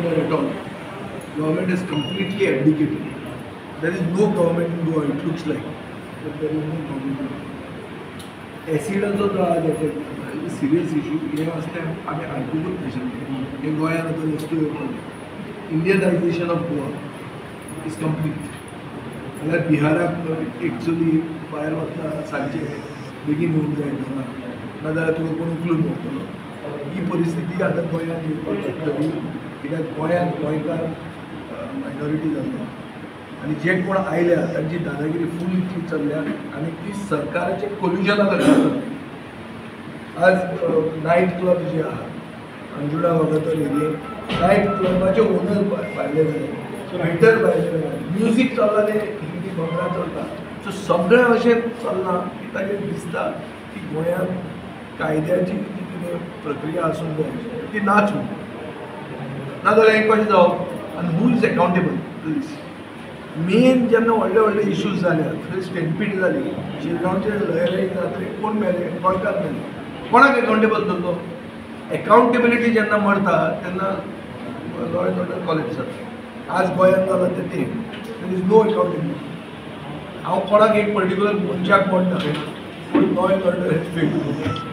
order at all. Government is completely abdicated. There is no government in Goa, it looks like. But there is no government. Accidentचा जो आज आहे serious issue हे वास्ते आम्ही आयकूंकूच नाशिल्ले हे गोंयांत आतां वस्तू येवपाक इंडियनायझेशन ऑफ गोवा इज कंप्लीट. जाल्यार बिहाराक एक्चुअली भायर वतना सांजचे बेगीन येवंक जाय नाजाल्यार तुका कोण उखलून व्हरतलो. ही परिस्थिती आतां गोंयांत येवपाक शकतली कित्याक गोंयांत गोंयकार मायनॉरिटी जाल्लो आनी जे कोण आयल्या तांची दादागिरी फूल इतली चल्ल्या आनी ती सरकाराचे कोल्युशनाक लागल्या. आज नायट क्लब जे आहा अंजुणा वागातोर एरियेक नायट क्लबाचे ओनर भायले जाले, वेटर भायले जाले, म्युजीक चल्ला ते हिंदी बंगला चलता. सो सगळें अशें चलना की ताजेर दिसता की गोंयांत कायद्याची जी कितें प्रक्रिया आसूंक जाय ती नाच नाजाल्यार हें कशें जावप आनी who is accountable to this. मेन जेन्ना व्हडले व्हडले इश्यूज जाले थंय स्टेम्पीड जाली शिरगांवचे लयराई जात्रे कोण मेले गोंयकार मेले कोणाक अकावंटेबल धरलो. अकावंटेबिलिटी जेन्ना मरता तेन्ना लॉ एंड ऑर्डर कॉलेज जाता. आज गोंयांत जालां तें देर इज नो अकावंटेबिलिटी. हांव कोणाक एक पर्टिक्युलर मनशाक म्हणटा पूण law end order hedge failed.